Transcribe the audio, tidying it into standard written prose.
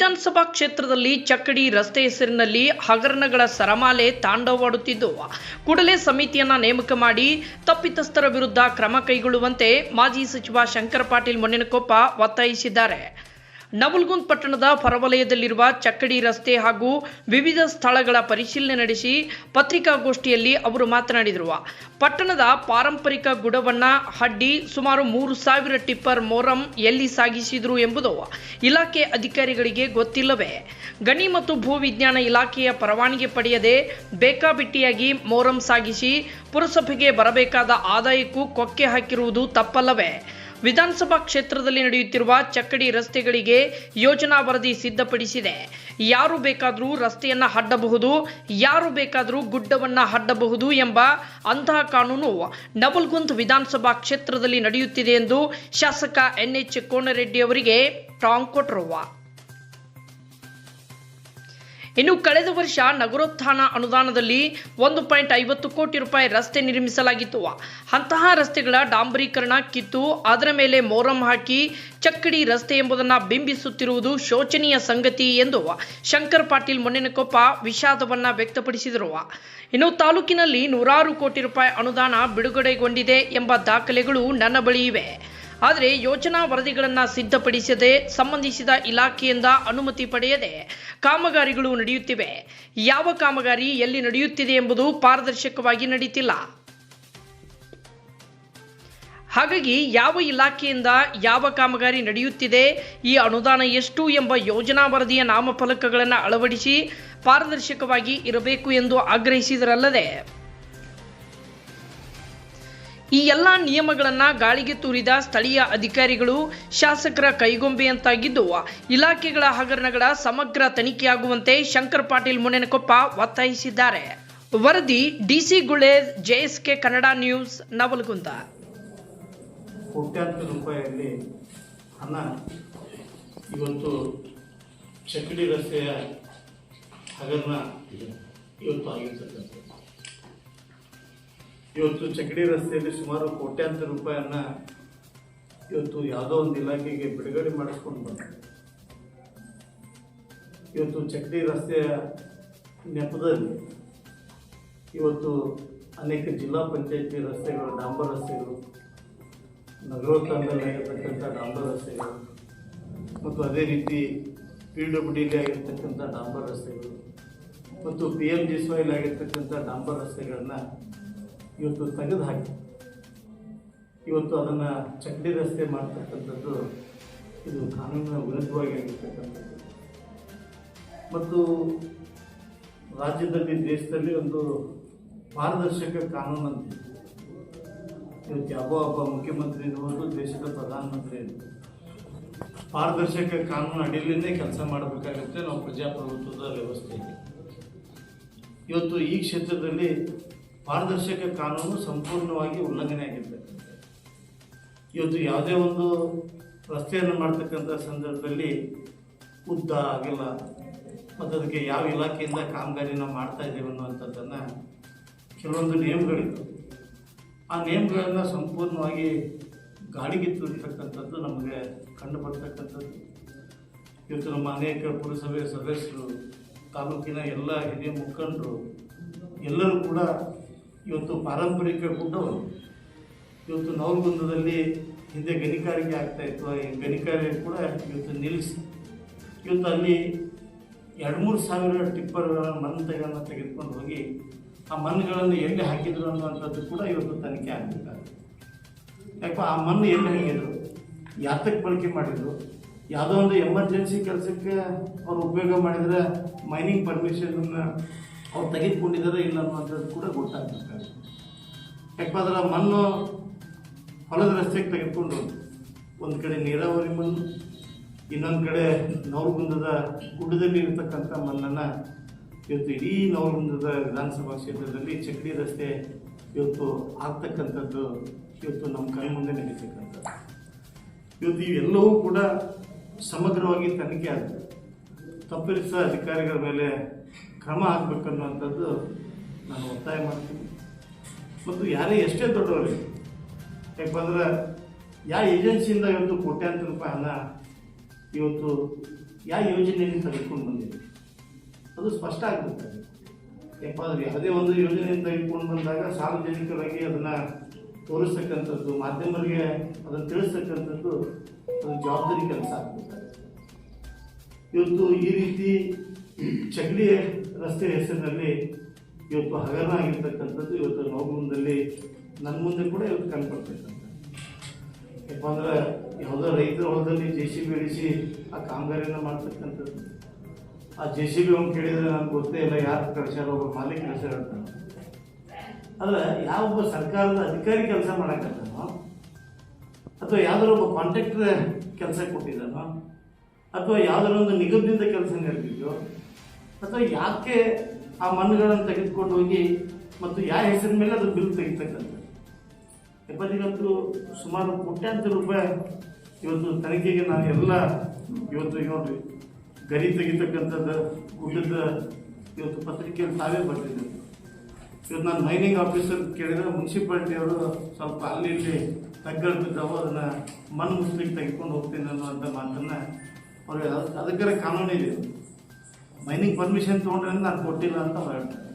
ವಿಧಾನಸಭಾ ಕ್ಷೇತ್ರದಲ್ಲಿ ಚಕ್ಕಡಿ ರಸ್ತೆ ಹೆಸರಿನಲ್ಲಿ ಹಗರಣಗಳ ಸರಮಾಲೆ ತಾಂಡವವಾಡುತ್ತಿದ್ದು, ಕೂಡಲೇ ಸಮಿತಿಯನ್ನ ನೇಮಕ ಮಾಡಿ ತಪ್ಪಿತಸ್ಥರ ವಿರುದ್ಧ ಕ್ರಮ ಕೈಗೊಳ್ಳುವಂತೆ ಮಾಜಿ ಸಚಿವ ಶಂಕರ ಪಾಟೀಲ್ ಮೊನ್ನೆನಕೊಪ್ಪ ಒತ್ತಾಯಿಸಿದ್ದಾರೆ. ನವಲಗುಂದ ಪಟ್ಟಣದ ಹೊರವಲಯದಲ್ಲಿರುವ ಚಕ್ಕಡಿ ರಸ್ತೆ ಹಾಗೂ ವಿವಿಧ ಸ್ಥಳಗಳ ಪರಿಶೀಲನೆ ನಡೆಸಿ ಪತ್ರಿಕಾಗೋಷ್ಠಿಯಲ್ಲಿ ಅವರು ಮಾತನಾಡಿದರು. ಪಟ್ಟಣದ ಪಾರಂಪರಿಕ ಗುಡವನ್ನ ಹಡ್ಡಿ ಸುಮಾರು 3,000 ಟಿಪ್ಪರ್ ಮೊರಂ ಎಲ್ಲಿ ಸಾಗಿಸಿದ್ರು ಎಂಬುದು ಇಲಾಖೆ ಅಧಿಕಾರಿಗಳಿಗೆ ಗೊತ್ತಿಲ್ಲವೇ? ಗಣಿ ಮತ್ತು ಭೂ ವಿಜ್ಞಾನ ಇಲಾಖೆಯ ಪರವಾನಗಿ ಪಡೆಯದೆ ಬೇಕಾಬಿಟ್ಟಿಯಾಗಿ ಮೊರಂ ಸಾಗಿಸಿ ಪುರಸಭೆಗೆ ಬರಬೇಕಾದ ಆದಾಯಕ್ಕೂ ಕೊಕ್ಕೆ ಹಾಕಿರುವುದು ತಪ್ಪಲ್ಲವೇ? ವಿಧಾನಸಭಾ ಕ್ಷೇತ್ರದಲ್ಲಿ ನಡೆಯುತ್ತಿರುವ ಚಕ್ಕಡಿ ರಸ್ತೆಗಳಿಗೆ ಯೋಜನಾ ವರದಿ ಸಿದ್ಧಪಡಿಸಿದೆ. ಯಾರು ಬೇಕಾದರೂ ರಸ್ತೆಯನ್ನ ಹಡ್ಡಬಹುದು, ಯಾರು ಬೇಕಾದರೂ ಗುಡ್ಡವನ್ನ ಹಡ್ಡಬಹುದು ಎಂಬ ಅಂತಹ ಕಾನೂನು ನವಲಗುಂದ ವಿಧಾನಸಭಾ ಕ್ಷೇತ್ರದಲ್ಲಿ ನಡೆಯುತ್ತಿದೆ ಎಂದು ಶಾಸಕ NH ಕೋನರೆಡ್ಡಿ ಅವರಿಗೆ ಟಾಂಗ್ ಕೊಟ್ಟರು. ಇನ್ನು ಕಳೆದ ವರ್ಷ ನಗರೋತ್ಥಾನ ಅನುದಾನದಲ್ಲಿ 1.50 ಕೋಟಿ ರೂಪಾಯಿ ರಸ್ತೆ ನಿರ್ಮಿಸಲಾಗಿತ್ತು. ಅಂತಹ ರಸ್ತೆಗಳ ಡಾಂಬರೀಕರಣ ಕಿತ್ತು ಅದರ ಮೇಲೆ ಮೊರಂ ಹಾಕಿ ಚಕ್ಕಡಿ ರಸ್ತೆ ಎಂಬುದನ್ನು ಬಿಂಬಿಸುತ್ತಿರುವುದು ಶೋಚನೀಯ ಸಂಗತಿ ಎಂದು ಶಂಕರ ಪಾಟೀಲ್ ಮೊನ್ನೆನಕೊಪ್ಪ ವಿಷಾದವನ್ನ ವ್ಯಕ್ತಪಡಿಸಿದರು. ಇನ್ನು ತಾಲೂಕಿನಲ್ಲಿ 100 ಕೋಟಿ ರೂಪಾಯಿ ಅನುದಾನ ಬಿಡುಗಡೆಗೊಂಡಿದೆ ಎಂಬ ದಾಖಲೆಗಳು ನನ್ನ ಬಳಿ ಇವೆ. ಆದರೆ ಯೋಜನಾ ವರದಿಗಳನ್ನು ಸಿದ್ಧಪಡಿಸದೆ ಸಂಬಂಧಿಸಿದ ಇಲಾಖೆಯಿಂದ ಅನುಮತಿ ಪಡೆಯದೆ ಕಾಮಗಾರಿಗಳು ನಡೆಯುತ್ತಿವೆ. ಯಾವ ಕಾಮಗಾರಿ ಎಲ್ಲಿ ನಡೆಯುತ್ತಿದೆ ಎಂಬುದು ಪಾರದರ್ಶಕವಾಗಿ ನಡೀತಿಲ್ಲ. ಹಾಗಾಗಿ ಯಾವ ಇಲಾಖೆಯಿಂದ ಯಾವ ಕಾಮಗಾರಿ ನಡೆಯುತ್ತಿದೆ, ಈ ಅನುದಾನ ಎಷ್ಟು ಎಂಬ ಯೋಜನಾ ವರದಿಯ ನಾಮಫಲಕಗಳನ್ನು ಅಳವಡಿಸಿ ಪಾರದರ್ಶಕವಾಗಿ ಇರಬೇಕು ಎಂದು ಆಗ್ರಹಿಸಿದರಲ್ಲದೆ ಈ ಎಲ್ಲ ನಿಯಮಗಳನ್ನು ಗಾಳಿಗೆ ತೂರಿದ ಸ್ಥಳೀಯ ಅಧಿಕಾರಿಗಳು ಶಾಸಕರ ಕೈಗೊಂಬೆಯಂತಾಗಿದ್ದು ಇಲಾಖೆಗಳ ಹಗರಣಗಳ ಸಮಗ್ರ ತನಿಖೆಯಾಗುವಂತೆ ಶಂಕರ ಪಾಟೀಲ್ ಮೊನ್ನೆನಕೊಪ್ಪ ಒತ್ತಾಯಿಸಿದ್ದಾರೆ. ವರದಿ DC ಗುಳೇದ್, JSK Kannada news, Navalgund. ಕೋಟ್ಯಾಂತರ ರೂಪಾಯಿಯಲ್ಲಿ ಹಣ ಇವತ್ತು ಚಕ್ಕಡಿ ರಸ್ತೆಯ ಹಗರಣ ಇವತ್ತು ಆಗಿರ್ತಕ್ಕಂಥದ್ದು. ಇವತ್ತು ಚಕ್ಕಡಿ ರಸ್ತೆಯಲ್ಲಿ ಸುಮಾರು ಕೋಟ್ಯಾಂತರ ರೂಪಾಯಿಯನ್ನ ಇವತ್ತು ಯಾವುದೋ ಒಂದು ಇಲಾಖೆಗೆ ಬಿಡುಗಡೆ ಮಾಡಿಸ್ಕೊಂಡು ಬಂದರು. ಇವತ್ತು ಚಕ್ಕಡಿ ರಸ್ತೆಯ ನೆಪದಲ್ಲಿ ಇವತ್ತು ಅನೇಕ ಜಿಲ್ಲಾ ಪಂಚಾಯತಿ ರಸ್ತೆಗಳು, ಡಾಂಬರ್ ರಸ್ತೆಗಳು, ನಗರೋತ್ಥಾನದಲ್ಲಿ ಆಗಿರ್ತಕ್ಕಂಥ ಡಾಂಬರ್ ರಸ್ತೆಗಳು ಮತ್ತು ಅದೇ ರೀತಿ PWD ಆಗಿರ್ತಕ್ಕಂಥ ಡಾಂಬರ್ ರಸ್ತೆಗಳು ಮತ್ತು PMGSY ಆಗಿರ್ತಕ್ಕಂಥ ಡಾಂಬರ್ ರಸ್ತೆಗಳನ್ನು ಇವತ್ತು ತೆಗೆದು ಹಾಕಿ ಇವತ್ತು ಅದನ್ನು ಚಕ್ಕಡಿ ರಸ್ತೆ ಮಾಡ್ತಕ್ಕಂಥದ್ದು ಇದು ಕಾನೂನಿನ ವಿರುದ್ಧವಾಗಿ ಆಗಿರ್ತಕ್ಕಂಥದ್ದು. ಮತ್ತು ರಾಜ್ಯದಲ್ಲಿ, ದೇಶದಲ್ಲಿ ಒಂದು ಪಾರದರ್ಶಕ ಕಾನೂನು ಅಂತ ಇವತ್ತು ಯಾವ ಒಬ್ಬ ಮುಖ್ಯಮಂತ್ರಿ ಇರ್ಬೋದು, ದೇಶದ ಪ್ರಧಾನಮಂತ್ರಿ ಇರ್ಬೋದು, ಪಾರದರ್ಶಕ ಕಾನೂನು ಅಡಿಯಲ್ಲೇ ಕೆಲಸ ಮಾಡಬೇಕಾಗುತ್ತೆ ನಾವು ಪ್ರಜಾಪ್ರಭುತ್ವದ ವ್ಯವಸ್ಥೆಯಲ್ಲಿ. ಇವತ್ತು ಈ ಕ್ಷೇತ್ರದಲ್ಲಿ ಪಾರದರ್ಶಕ ಕಾನೂನು ಸಂಪೂರ್ಣವಾಗಿ ಉಲ್ಲಂಘನೆ ಆಗಿರ್ತಕ್ಕಂಥ. ಇವತ್ತು ಯಾವುದೇ ಒಂದು ರಸ್ತೆಯನ್ನು ಮಾಡ್ತಕ್ಕಂಥ ಸಂದರ್ಭದಲ್ಲಿ ಉದ್ದ ಆಗಿಲ್ಲ ಮತ್ತು ಅದಕ್ಕೆ ಯಾವ ಇಲಾಖೆಯಿಂದ ಕಾಮಗಾರಿ ನಾವು ಮಾಡ್ತಾ ಇದ್ದೀವಿ ಅನ್ನುವಂಥದ್ದನ್ನು ಕೆಲವೊಂದು ನಿಯಮಗಳಿತ್ತು. ಆ ನಿಯಮಗಳನ್ನು ಸಂಪೂರ್ಣವಾಗಿ ಗಾಳಿಗೆ ತೂರಿರ್ತಕ್ಕಂಥದ್ದು ನಮಗೆ ಕಂಡು ಬರ್ತಕ್ಕಂಥದ್ದು. ಇವತ್ತು ನಮ್ಮ ಅನೇಕ ಪುರಸಭೆ ಸದಸ್ಯರು, ತಾಲೂಕಿನ ಎಲ್ಲ ಹಿರಿಯ ಮುಖಂಡರು ಎಲ್ಲರೂ ಕೂಡ ಇವತ್ತು ಪಾರಂಪರಿಕ ಗುಡ್ಡವನ್ನು ಇವತ್ತು ನವಲಗುಂದದಲ್ಲಿ ಹಿಂದೆ ಗಣಿಗಾರಿಕೆ ಆಗ್ತಾಯಿತ್ತು. ಈ ಗಣಿಗಾರಿಕೆ ಕೂಡ ಇವತ್ತು ನಿಲ್ಲಿಸಿ ಇವತ್ತು ಅಲ್ಲಿ 2-3 ಸಾವಿರ ಟಿಪ್ಪರ್ಗಳ ಮಣ್ಣುಗಳನ್ನು ತೆಗೆದುಕೊಂಡು ಹೋಗಿ ಆ ಮಣ್ಣುಗಳನ್ನು ಎಲ್ಲಿ ಹಾಕಿದ್ರು ಅನ್ನುವಂಥದ್ದು ಕೂಡ ಇವತ್ತು ತನಿಖೆ ಆಗಬೇಕಾಗುತ್ತೆ. ಯಾಕಪ್ಪ ಆ ಮಣ್ಣು ಎಲ್ಲಿ ಹಾಕಿದ್ರು, ಯಾತಕ್ಕೆ ಬಳಕೆ ಮಾಡಿದ್ರು, ಯಾವುದೋ ಒಂದು ಎಮರ್ಜೆನ್ಸಿ ಕೆಲಸಕ್ಕೆ ಅವ್ರು ಉಪಯೋಗ ಮಾಡಿದರೆ ಮೈನಿಂಗ್ ಪರ್ಮಿಷನನ್ನು ಅವ್ರು ತೆಗೆದುಕೊಂಡಿದ್ದಾರೆ ಇಲ್ಲ ಅನ್ನುವಂಥದ್ದು ಕೂಡ ಗೊತ್ತಾಗಬೇಕಾಗುತ್ತೆ. ಯಾಕಂದ್ರೆ ಮಣ್ಣು ಹೊಲದ ರಸ್ತೆಗೆ ತೆಗೆದುಕೊಂಡು ಒಂದು ಕಡೆ ನೀರಾವರಿ ಮಣ್ಣು, ಇನ್ನೊಂದು ಕಡೆ ನವಲಗುಂದದ ಗುಡ್ಡದಲ್ಲಿ ಇರತಕ್ಕಂಥ ಮಣ್ಣನ್ನು ಇವತ್ತು ಇಡೀ ನವಲಗುಂದದ ವಿಧಾನಸಭಾ ಕ್ಷೇತ್ರದಲ್ಲಿ ಚಕ್ಕಡಿ ರಸ್ತೆ ಇವತ್ತು ಆಗ್ತಕ್ಕಂಥದ್ದು ಇವತ್ತು ನಮ್ಮ ಕೈ ಮುಂದೆ ನಡೀತಕ್ಕಂಥದ್ದು. ಇವತ್ತು ಇವೆಲ್ಲವೂ ಕೂಡ ಸಮಗ್ರವಾಗಿ ತನಿಖೆ ಆಗುತ್ತೆ. ತಪ್ಪಿರಿಸ ಅಧಿಕಾರಿಗಳ ಮೇಲೆ ಕ್ರಮ ಆಗಬೇಕನ್ನುವಂಥದ್ದು ನಾನು ಒತ್ತಾಯ ಮಾಡ್ತೀನಿ. ಮತ್ತು ಯಾರೇ ಎಷ್ಟೇ ದೊಡ್ಡವರಿಗೆ, ಯಾಕಂದ್ರೆ ಯಾವ ಏಜೆನ್ಸಿಯಿಂದ ಇವತ್ತು ಕೋಟ್ಯಾಂತರ ರೂಪಾಯಿ ಹಣ ಇವತ್ತು ಯಾವ ಯೋಜನೆಯನ್ನು ತೆಗೆದುಕೊಂಡು ಬಂದಿದೆ ಅದು ಸ್ಪಷ್ಟ ಆಗ್ಬೇಕಾಗಿದೆ. ಯಾಕಂದ್ರೆ ಯಾವುದೇ ಒಂದು ಯೋಜನೆಯನ್ನು ತೆಗೆದುಕೊಂಡು ಬಂದಾಗ ಸಾರ್ವಜನಿಕರಾಗಿ ಅದನ್ನು ತೋರಿಸ್ತಕ್ಕಂಥದ್ದು, ಮಾಧ್ಯಮರಿಗೆ ಅದನ್ನು ತಿಳಿಸ್ತಕ್ಕಂಥದ್ದು ಅದು ಜವಾಬ್ದಾರಿ ಕೆಲಸ ಆಗ್ಬೇಕಾಗಿದೆ. ಇವತ್ತು ಈ ರೀತಿ ಚಕ್ಡಿ ರಸ್ತೆ ಹೆಸರಿನಲ್ಲಿ ಇವತ್ತು ಹಗರಣ ಆಗಿರ್ತಕ್ಕಂಥದ್ದು ಇವತ್ತು ನವಗುಂದದಲ್ಲಿ ನನ್ನ ಮುಂದೆ ಕೂಡ ಇವತ್ತು ಕಂಡುಬರ್ತಕ್ಕಂಥ. ಯಾಕಂದ್ರೆ ಯಾವುದೋ ರೈತರ ಹೊಲದಲ್ಲಿ JCB ಇಳಿಸಿ ಆ ಕಾಮಗಾರಿಯನ್ನು ಮಾಡ್ತಕ್ಕಂಥದ್ದು. ಆ JCB ಅವ್ನು ಕೇಳಿದರೆ ನನಗೆ ಗೊತ್ತೇ ಇಲ್ಲ ಯಾರು ಕಳಿಸ್ಯಾರ, ಒಬ್ಬ ಮಾಲೀಕ ಕಳಿಸ್ಯಾರ ಅಂತಾನೆ. ಆದರೆ ಯಾವೊಬ್ಬ ಸರ್ಕಾರದ ಅಧಿಕಾರಿ ಕೆಲಸ ಮಾಡಕತ್ತಾನೋ ಅಥವಾ ಯಾವ್ದಾರ ಒಬ್ಬ ಕಾಂಟ್ರಾಕ್ಟರ್ ಕೆಲಸ ಕೊಟ್ಟಿದ್ದಾನೋ ಅಥವಾ ಯಾವ್ದಾರ ಒಂದು ನಿಗಮದಿಂದ ಕೆಲಸ ನಡೆದಿದ್ದೋ ಅಥವಾ ಯಾಕೆ ಆ ಮಣ್ಣುಗಳನ್ನು ತೆಗೆದುಕೊಂಡು ಹೋಗಿ ಮತ್ತು ಯಾವ ಹೆಸರಿನ ಮೇಲೆ ಅದು ಬಿಲ್ ತೆಗಿತಕ್ಕಂಥದ್ದು. ಇವತ್ತು ಸುಮಾರು ಕೋಟ್ಯಾಂತರ ರೂಪಾಯಿ ಇವತ್ತು ತನಿಖೆಗೆ ನಾನು ಎಲ್ಲ ಇವತ್ತು ನೋಡ್ರಿ ಗರಿ ತೆಗಿತಕ್ಕಂಥದ್ದು ಗುಡ್ಡದ ಇವತ್ತು ಪತ್ರಿಕೆಯಲ್ಲಿ ತಾವೇ ಬರ್ತಿದ್ದೆ. ಇವತ್ತು ನಾನು ಮೈನಿಂಗ್ ಆಫೀಸರ್ ಕೇಳಿದರೆ ಮುನ್ಸಿಪಾಲ್ಟಿಯವರು ಸ್ವಲ್ಪ ಅಲ್ಲಿ ಇಲ್ಲಿ ತಗ್ಗಿದ್ದಾವೆ, ಅದನ್ನು ಮಣ್ಣು ಮುಸ್ಲಿಕ್ಕೆ ತೆಗೆದುಕೊಂಡು ಹೋಗ್ತೀನಿ ಅನ್ನುವಂಥ ಮಾತನ್ನು ಅವ್ರಿಗೆ ಅದಕ್ಕೆ ಕಾನೂನಿದೆ. ಮೈನಿಂಗ್ ಪರ್ಮಿಷನ್ ತೊಗೊಂಡ್ರೆ ನಾನು ಕೊಟ್ಟಿಲ್ಲ ಅಂತ ಹೇಳ್ತಾರೆ.